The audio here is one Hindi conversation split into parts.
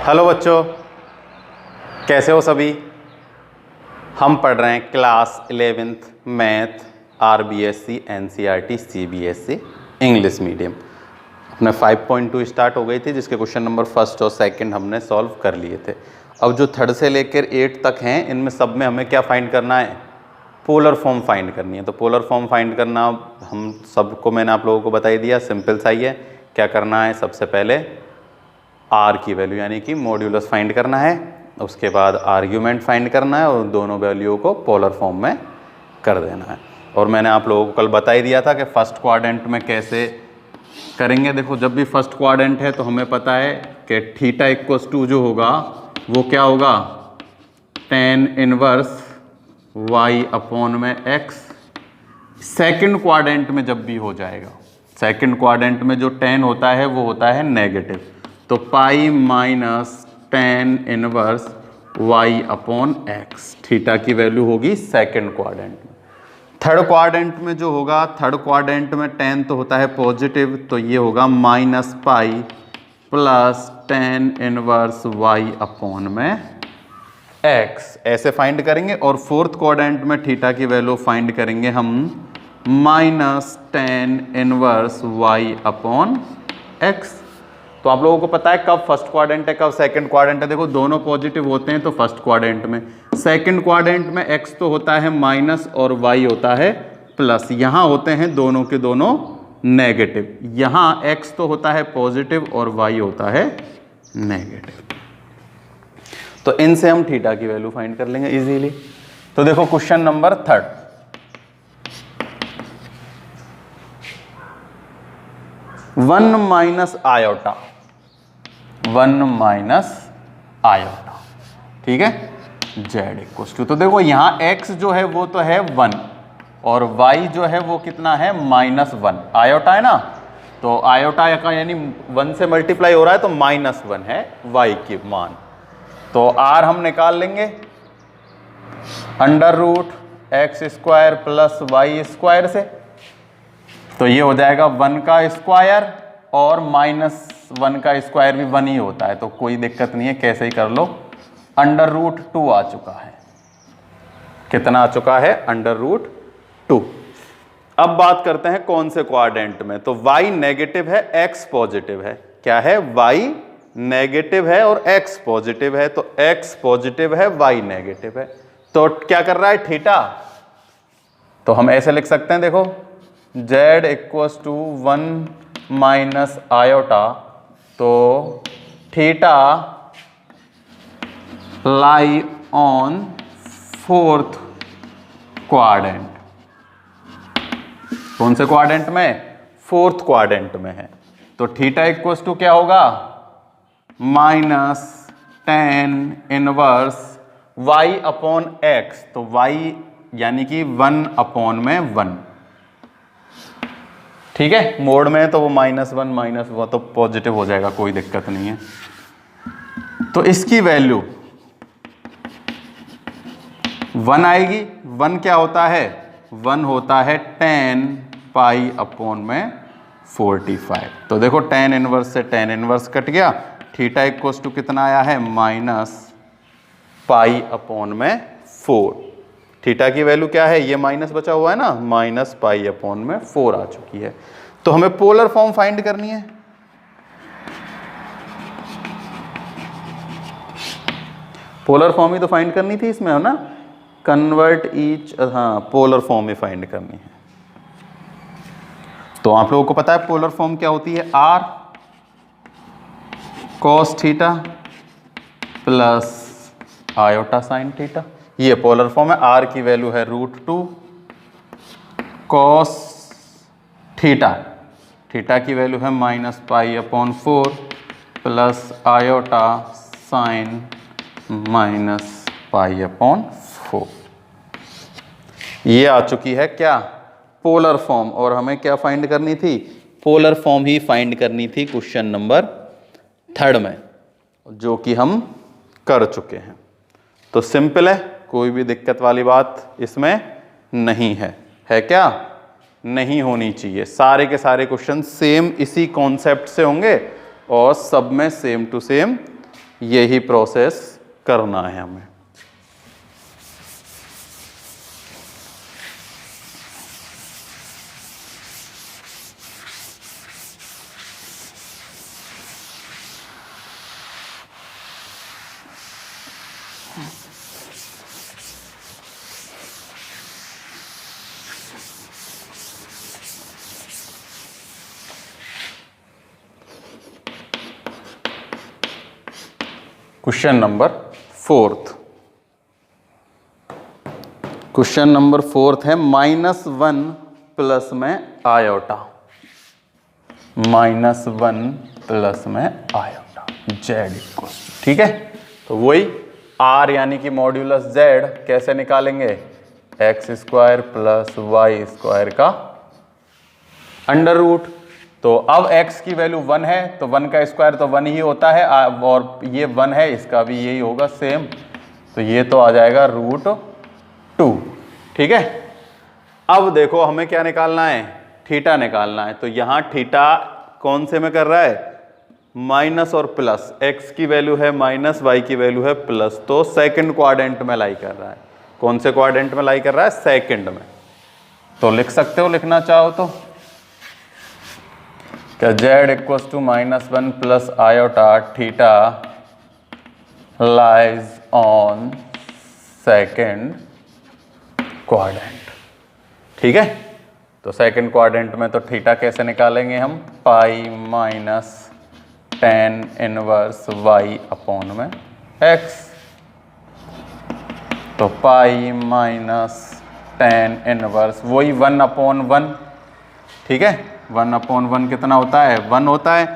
हेलो बच्चों, कैसे हो सभी। हम पढ़ रहे हैं class 11th math RBSC NCERT CBSE English medium. अपने 5.2 स्टार्ट हो गई थी, जिसके क्वेश्चन नंबर फर्स्ट और सेकंड हमने सॉल्व कर लिए थे। अब जो थर्ड से लेकर 8 तक हैं, इनमें सब में हमें क्या फाइंड करना है, पोलर फॉर्म फाइंड करनी है। तो पोलर फॉर्म फाइंड करना हम सबको मैंने आप लोगों को बता ही दिया, सिंपल सा ही है। क्या करना है, सबसे पहले आर की वैल्यू यानी कि मॉड्यूलस फाइंड करना है, उसके बाद आर्ग्यूमेंट फाइंड करना है और दोनों वैल्यूओं को पोलर फॉर्म में कर देना है। और मैंने आप लोगों को कल बता ही दिया था कि फर्स्ट क्वाड्रेंट में कैसे करेंगे। देखो, जब भी फर्स्ट क्वाड्रेंट है तो हमें पता है कि थीटा इक्वल्स टू जो होगा वो क्या होगा, tan इनवर्स y अपॉन में x। सेकंड क्वाड्रेंट में जब भी हो जाएगा, सेकंड क्वाड्रेंट में जो tan होता है वो होता है नेगेटिव, तो pi minus tan inverse y upon x। Theta की वैल्यू होगी सेकंड क्वाड्रेंट में। थर्ड क्वाड्रेंट में जो होगा, थर्ड क्वाड्रेंट में tan तो होता है पॉजिटिव, तो ये होगा minus pi plus tan inverse y upon में x। ऐसे फाइंड करेंगे। और फोर्थ क्वाड्रेंट में थीटा की वैल्यू फाइंड करेंगे हम minus tan inverse y upon x। तो आप लोगों को पता है कब फर्स्ट क्वाड्रेंट है कब सेकंड क्वाड्रेंट है। देखो, दोनों पॉजिटिव होते हैं तो फर्स्ट क्वाड्रेंट में, सेकंड क्वाड्रेंट में x तो होता है माइनस और y होता है प्लस। यहां होते हैं दोनों के दोनों नेगेटिव, यहां x तो होता है पॉजिटिव और y होता है नेगेटिव। तो इनसे हम थीटा की वैल्यू फाइंड कर लेंगे इजीली। तो देखो question number third, one minus iota, one minus iota, ठीक है, जेड इक्वल्स टू। तो देखो यहाँ x जो है वो तो है 1 और y जो है वो कितना है -1। आयोटा है ना, तो आयोटा का यानी 1 से मल्टीप्लाई हो रहा है तो -1 है y की मान। तो r हम निकाल लेंगे under root X square plus Y square से। तो ये हो जाएगा 1 का स्क्वायर और -1 का स्क्वायर भी 1 ही होता है, तो कोई दिक्कत नहीं है, कैसे ही कर लो। अंडर रूट 2 आ चुका है। कितना आ चुका है, अंडर रूट 2। अब बात करते हैं कौन से क्वाड्रेंट में। तो y नेगेटिव है, x पॉजिटिव है। क्या है, y नेगेटिव है और x पॉजिटिव है। तो x पॉजिटिव है, y नेगेटिव है। तो क्या कर रहा है, थीटा। तो हम ऐसे लिख सकते हैं, देखो z equals to 1 minus iota. तो theta lie on fourth quadrant. कौन से क्वाड्रेंट में, फोर्थ क्वाड्रेंट में है। तो थीटा इक्वल्स टू क्या होगा, minus tan inverse y upon x। तो y यानी कि 1 अपॉन में 1, ठीक है। मोड में है तो वो -1 वो तो पॉजिटिव हो जाएगा, कोई दिक्कत नहीं है। तो इसकी वैल्यू 1 आएगी। 1 क्या होता है, 1 होता है tan पाई अपॉन में 45। तो देखो tan इनवर्स से tan इनवर्स कट गया। थीटा इक्वल्स टू कितना आया है, माइनस पाई अपॉन में 4। थीटा की वैल्यू क्या है, ये माइनस बचा हुआ है ना, माइनस पाई अपॉन में 4 आ चुकी है। तो हमें पोलर फॉर्म फाइंड करनी है। पोलर फॉर्म ही तो फाइंड करनी थी इसमें, है ना, कन्वर्ट ईच, हाँ पोलर फॉर्म ही फाइंड करनी है। तो आप लोगों को पता है पोलर फॉर्म क्या होती है, r cos theta plus iota sine theta. ये पोलर फॉर्म है। r की वैल्यू है √2 cos थीटा, थीटा की वैल्यू है -पाई अपॉन 4 प्लस आयोटा साइन -पाई अपॉन 4। ये आ चुकी है क्या, पोलर फॉर्म। और हमें क्या फाइंड करनी थी, पोलर फॉर्म ही फाइंड करनी थी क्वेश्चन नंबर थर्ड में, जो कि हम कर चुके हैं। तो सिंपल है, कोई भी दिक्कत वाली बात इसमें नहीं है। है क्या, नहीं होनी चाहिए। सारे के सारे क्वेश्चन सेम इसी कॉन्सेप्ट से होंगे और सब में सेम टू सेम यही प्रोसेस करना है हमें। Question number 4। क्वेश्चन नंबर 4 है -1 प्लस में आयोटा, -1 प्लस में आयोटा जेड इक्वल, ठीक है। तो वही आर यानी कि मॉड्यूलस जेड कैसे निकालेंगे, x² प्लस वाई स्क्वायर का अंडर रूट। तो अब x की वैल्यू 1 है तो 1 का स्क्वायर तो 1 ही होता है, और ये 1 है इसका भी यही होगा सेम, तो ये तो आ जाएगा √2, ठीक है। अब देखो हमें क्या निकालना है, थीटा निकालना है। तो यहाँ थीटा कौन से में कर रहा है, माइनस और प्लस, x की वैल्यू है माइनस, y की वैल्यू है प्लस, तो सेकंड क्वाड्रेंट में लाई कर रहा है। कौन से क्वाड्रेंट में लाई कर रहा है, सेकंड में। तो लिख सकते हो लिखना चाहो तो क्या, z equals to -1 plus iota theta lies on second quadrant, ठीक है। तो सेकंड क्वाड्रेंट में तो थीटा कैसे निकालेंगे हम, pi minus tan inverse y upon में x, तो पाई माइनस tan इनवर्स वही 1/1, ठीक है। 1/1 कितना होता है, 1 होता है,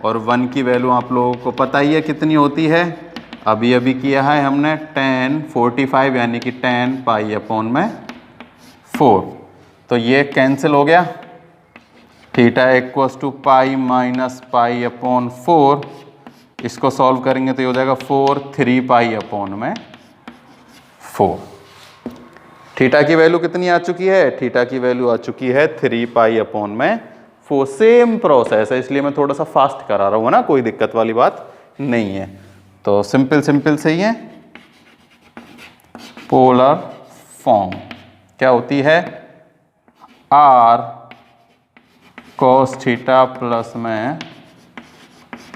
और 1 की वैल्यू आप लोगों को पता ही है कितनी होती है, अभी अभी किया है हमने, tan 45 यानी कि tan पाई अपॉन में 4। तो ये कैंसिल हो गया, theta equals to pi minus pi upon 4, इसको सॉल्व करेंगे तो ये हो जाएगा 4 3 पाई अपॉन में 4। थीटा की वैल्यू कितनी आ चुकी है, थीटा की वैल्यू आ चुकी है 3 पाई अपॉन में 4। सेम प्रोसेस है, इसलिए मैं थोड़ा सा फास्ट करा रहा हूँ ना, कोई दिक्कत वाली बात नहीं है। तो सिंपल सही है। पोलर फॉर्म क्या होती है, r cos थीटा प्लस में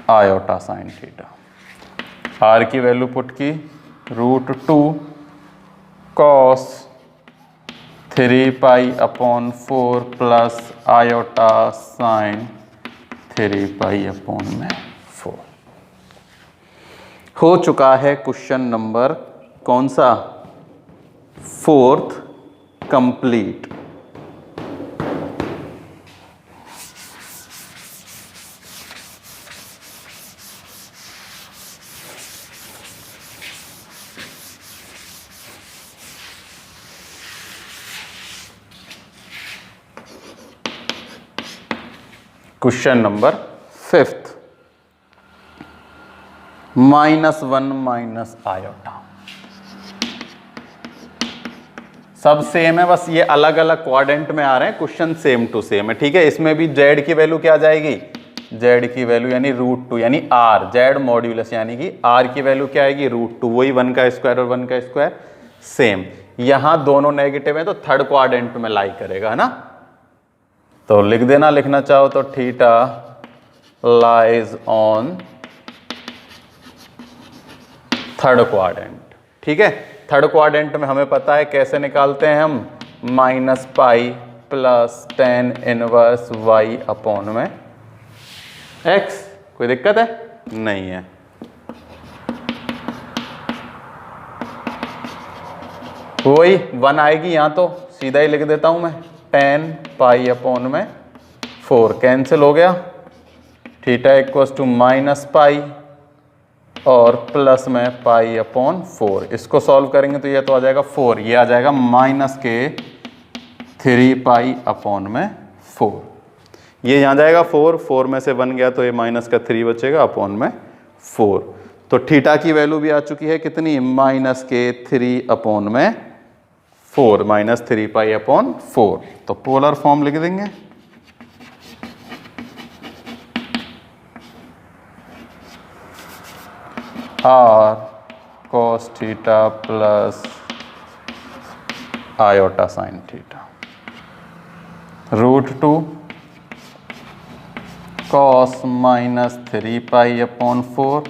आयोटा साइन थीटा। r की वैल्यू पुट की √2 cos 3 पाई upon 4 plus iota sign 3 pi upon में 4। हो चुका है क्वेश्चन नंबर कौन सा, 4th complete. Question number 5th, -1 minus iota. सब सेम है, बस ये अलग अलग क्वाड्रेंट में आ रहे हैं, क्वेश्चन सेम टू सेम है, ठीक है। इसमें भी z की वैल्यू क्या आ जाएगी, z की वैल्यू यानी √2 यानी r, z मॉड्यूलस यानी कि r की वैल्यू क्या आएगी, √2, वही 1 का स्क्वायर और 1 का स्क्वायर सेम। यहां दोनों नेगेटिव है तो थर्ड क्वाड्रेंट में लाई करेगा, है ना। तो लिख देना, लिखना चाहो तो theta lies on third quadrant, ठीक है। थर्ड क्वाड्रेंट में हमें पता है कैसे निकालते हैं हम, -pi plus tan inverse y upon में x। कोई दिक्कत है, नहीं है। वही 1 आएगी यहां, तो सीधा ही लिख देता हूं मैं, tan पाई अपॉन में 4 कैंसिल हो गया, थीटा इक्वल्स टू -पाई और प्लस में पाई अपॉन 4। इसको सॉल्व करेंगे तो ये तो आ जाएगा 4, ये आ जाएगा -3 पाई अपॉन में 4। ये यहाँ जाएगा 4 में से 1 गया तो ये -3 बचेगा अपॉन में 4। तो थीटा की वैल्यू भी आ चुकी है कितनी, -3 अपॉन में 4, -3 पाई अपॉन 4। तो पोलर फॉर्म लिख देंगे। R cos theta plus iota sine theta √2 cos -3π/4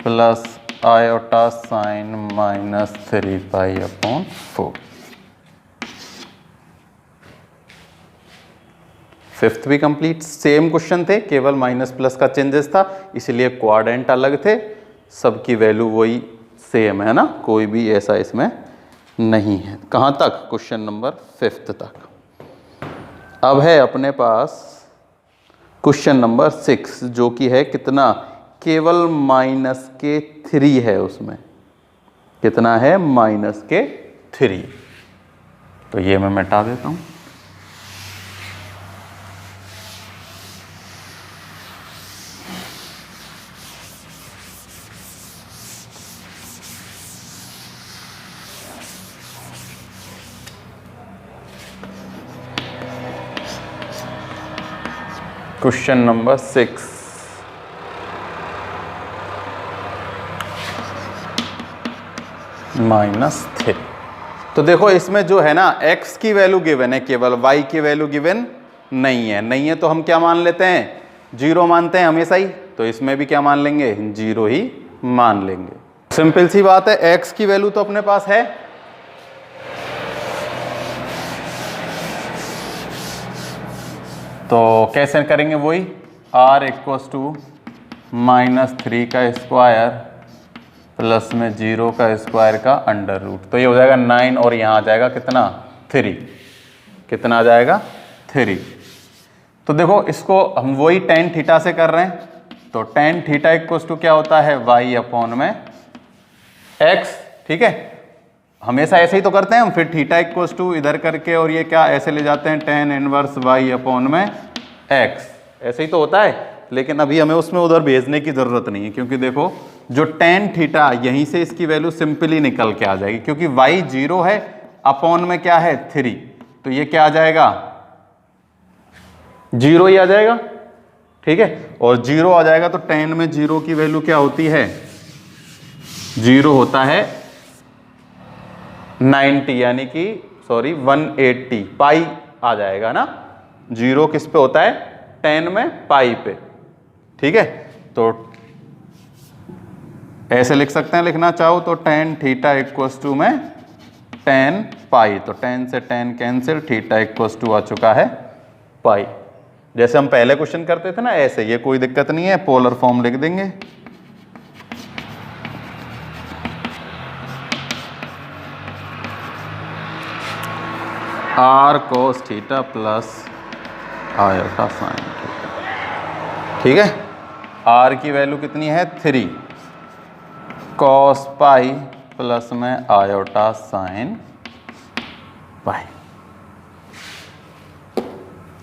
plus iota sine -3π/4। Fifth भी कंप्लीट, सेम क्वेश्चन थे, केवल माइनस प्लस का चेंजेस था, इसलिए क्वाड्रेंट अलग थे, सबकी वैल्यू वही सेम है ना, कोई भी ऐसा इसमें नहीं है। कहाँ तक? क्वेश्चन नंबर फिफ्थ तक। अब है अपने पास क्वेश्चन नंबर 6 जो कि है कितना, केवल -3 है उसमें, कितना है -3। तो ये मैं मिटा देता हूं। Question number 6 -3। तो देखो इसमें जो है ना x की वैल्यू गिवन है, केवल y की वैल्यू गिवन नहीं है तो हम क्या मान लेते हैं, 0 मानते हैं हमेशा ही, तो इसमें भी क्या मान लेंगे, 0 ही मान लेंगे। सिंपल सी बात है, x की वैल्यू तो अपने पास है, तो कैसे करेंगे, वही r = -3 का स्क्वायर प्लस में 0 का स्क्वायर का √, तो ये हो जाएगा 9 और यहाँ आ जाएगा कितना, 3, कितना आ जाएगा 3। तो देखो इसको हम वही tan थीटा से कर रहे हैं, तो tan थीटा = क्या होता है, y/x, ठीक है, हमेशा ऐसे ही तो करते हैं हम, फिर थीटा = इधर करके और ये क्या ऐसे ले जाते हैं tan इनवर्स y/x, ऐसे ही तो होता है, लेकिन अभी हमें उसमें उधर भेजने की ज़रूरत नहीं है, क्योंकि देखो जो tan थीटा यहीं से इसकी वैल्यू सिंपली निकल के आ जाएगी, क्योंकि y 0 है, अपॉन में क्या है 3, तो ये क्या आ जाएगा, 0 ही आ जाएगा, ठीक है, और 0 आ जाएगा तो tan में 0 की वैल्यू क्या होती है, 0 होता है 90, यानी कि 180 पाई आ जाएगा ना, 0 किस पे होता है, tan में पाई पे, ठीक है, तो ऐसे लिख सकते हैं, लिखना चाहो तो tan थीटा = में tan पाई, तो tan से tan कैंसिल, थीटा = आ चुका है पाई, जैसे हम पहले क्वेश्चन करते थे ना, ऐसे, ये कोई दिक्कत नहीं है, पोलर फॉर्म लिख देंगे। r cos theta plus iota sine theta, ठीक है, r की वैल्यू कितनी है 3, cos पाई प्लस में आयोटा साइन पाई।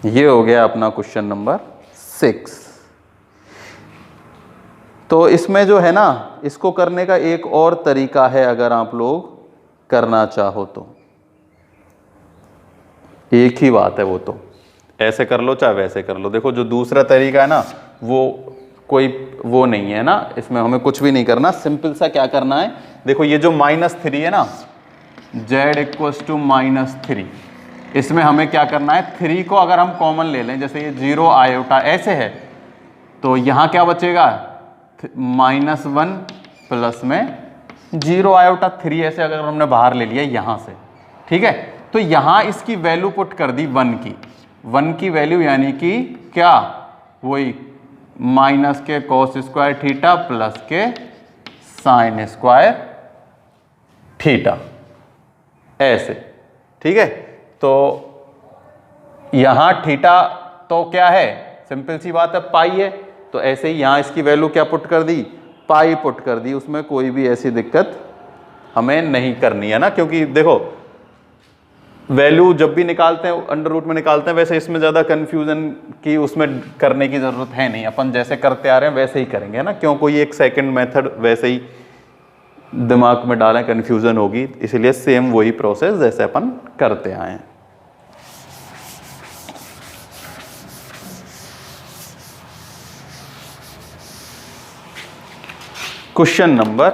ये हो गया अपना क्वेश्चन नंबर 6। तो इसमें जो है ना, इसको करने का एक और तरीका है, अगर आप लोग करना चाहो तो, एक ही बात है, वो तो ऐसे कर लो चाहे वैसे कर लो। देखो जो दूसरा तरीका है ना, वो कोई वो नहीं है ना, इसमें हमें कुछ भी नहीं करना, सिंपल सा क्या करना है, देखो ये जो -3 है ना, z = -3, इसमें हमें क्या करना है, 3 को अगर हम कॉमन ले लें, जैसे ये 0 आयोटा ऐसे है, तो यहाँ क्या बचेगा, -1 प्लस में 0 आयोटा 3, ऐसे अगर हमने बाहर ले लिया यहाँ से, ठीक है, तो यहाँ इसकी वैल्यू पुट कर दी 1 की वैल्यू, यानी कि क्या, वही माइनस के cos स्क्वायर थीटा प्लस के साइन स्क्वायर थीटा, ऐसे, ठीक है, तो यहाँ थीटा तो क्या है, सिंपल सी बात है, पाई है, तो ऐसे ही यहाँ इसकी वैल्यू क्या पुट कर दी, पाई पुट कर दी, उसमें कोई भी ऐसी दिक्कत हमें नहीं करनी है ना, क्योंकि देखो वैल्यू जब भी निकालते हैं अंडर रूट में निकालते हैं, वैसे इसमें ज़्यादा कन्फ्यूज़न की उसमें करने की ज़रूरत है नहीं, अपन जैसे करते आ रहे हैं वैसे ही करेंगे, है ना, क्यों कोई एक सेकंड मेथड वैसे ही दिमाग में डालें कन्फ्यूज़न होगी, इसलिए सेम वही प्रोसेस जैसे अपन करते आए हैं। क्वेश्चन नंबर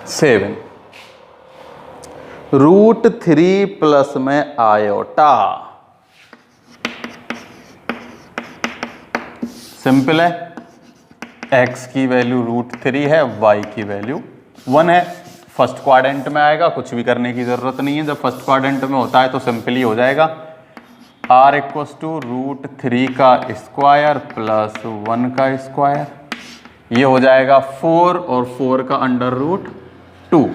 7, √3 प्लस में आयोटा। सिंपल है, x की वैल्यू √3 है, y की वैल्यू 1 है। फर्स्ट क्वाड्रेंट में आएगा, कुछ भी करने की जरूरत नहीं है। जब फर्स्ट क्वाड्रेंट में होता है तो सिंपली हो जाएगा, r इक्वस टू √3 का स्क्वायर प्लस 1 का स्क्वायर, ये हो जाएगा 4 और 4 का √2।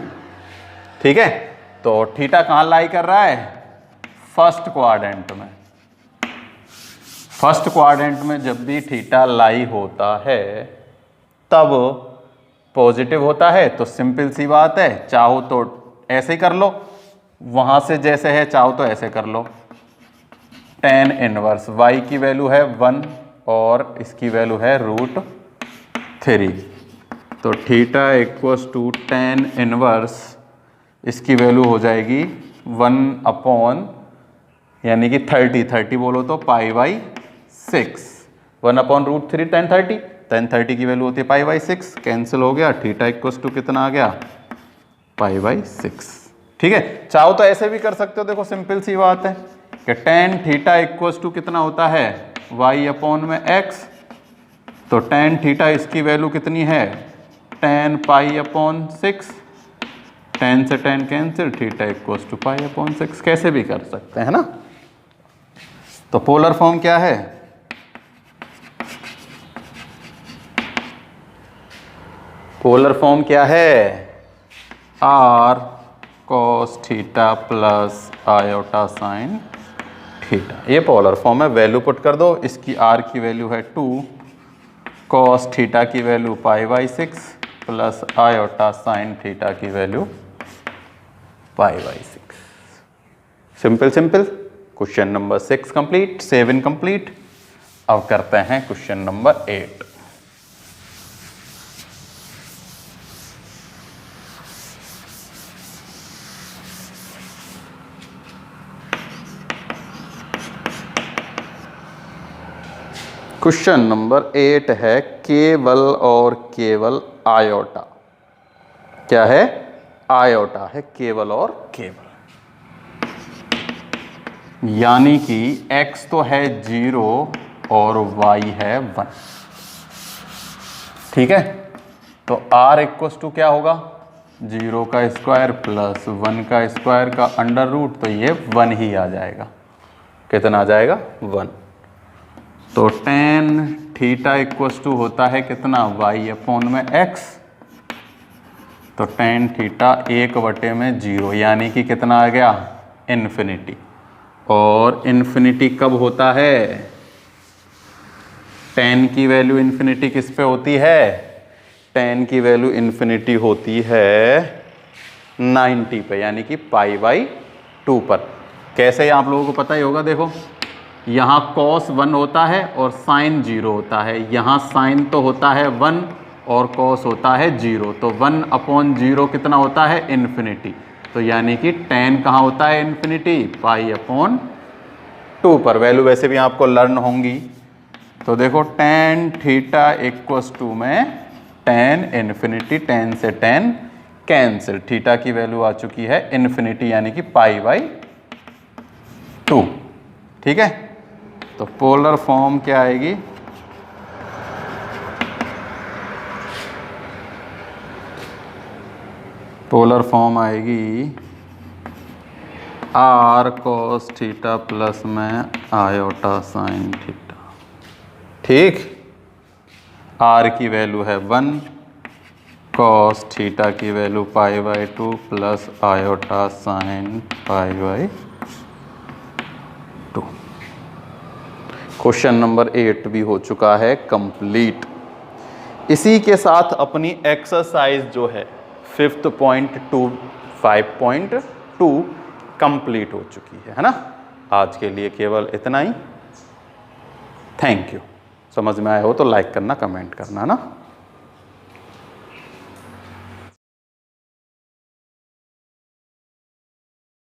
ठीक है, तो थीटा कहाँ लाई कर रहा है? फर्स्ट क्वाड्रेंट में। फर्स्ट क्वाड्रेंट में जब भी थीटा लाई होता है तब पॉजिटिव होता है। तो सिंपल सी बात है, चाहो तो ऐसे ही कर लो, वहां से जैसे है, चाहो तो ऐसे कर लो। tan इनवर्स y की वैल्यू है 1 और इसकी वैल्यू है √3, तो theta equals to tan inverse, इसकी वैल्यू हो जाएगी 1 अपॉन यानी कि 30 बोलो तो π/6। 1 अपॉन √3 tan 30 की वैल्यू होती है π/6, कैंसिल हो गया। थीटा इक्वस टू कितना आ गया? π/6। ठीक है, चाहो तो ऐसे भी कर सकते हो। देखो सिंपल सी बात है कि tan थीटा इक्वस टू कितना होता है? y अपॉन में x, तो tan थीटा इसकी वैल्यू कितनी है? tan π/6, tan से tan cancel, theta equals to π/6। कैसे भी कर सकते हैं ना। तो पोलर फॉर्म क्या है? पोलर फॉर्म क्या है? r cos theta plus iota sine theta, ये पोलर फॉर्म है। वैल्यू पुट कर दो, इसकी r की वैल्यू है 2, cos थीटा की value π/6 plus iota sine theta की value π/6। Simple simple. Question number 6 complete, 7 complete. अब करते हैं क्वेश्चन नंबर 8। क्वेश्चन नंबर 8 है केवल और केवल आयोटा। क्या है? आयोटा है, केवल और केवल। यानी कि x तो है 0 और y है 1। ठीक है, तो r इक्वस टू क्या होगा? 0 का स्क्वायर प्लस 1 का स्क्वायर का अंडर रूट, तो ये 1 ही आ जाएगा। कितना आ जाएगा? 1। तो tan थीटा इक्वस टू होता है कितना? y अपॉन में x, तो tan थीटा 1/0 यानी कि कितना आ गया? इन्फिनिटी। और इन्फिनिटी कब होता है? tan की वैल्यू इन्फिनिटी किस पे होती है? tan की वैल्यू इन्फिनिटी होती है 90 पे, यानी कि π/2 पर। कैसे आप लोगों को पता ही होगा। देखो यहाँ cos 1 होता है और sin 0 होता है। यहाँ sin तो होता है 1 और cos होता है 0, तो 1/0 कितना होता है? इन्फिनिटी। तो यानी कि tan कहाँ होता है? इन्फिनिटी, π/2 पर। वैल्यू वैसे भी आपको लर्न होंगी। तो देखो tan थीटा इक्वस टू में tan इन्फिनिटी, tan से tan कैंसिल, थीटा की वैल्यू आ चुकी है इन्फिनिटी यानी कि π/2। ठीक है, तो पोलर फॉर्म क्या आएगी? पोलर फॉर्म आएगी r cos थीटा प्लस में आयोटा साइन थीटा। ठीक, r की वैल्यू है 1, cos थीटा की value π/2 plus iota sine π/2। Question number 8 भी हो चुका है कंप्लीट। इसी के साथ अपनी एक्सरसाइज जो है 5.2 कंप्लीट हो चुकी है ना। आज के लिए केवल इतना ही। Thank you. समझ में आया हो तो लाइक करना, कमेंट करना ना।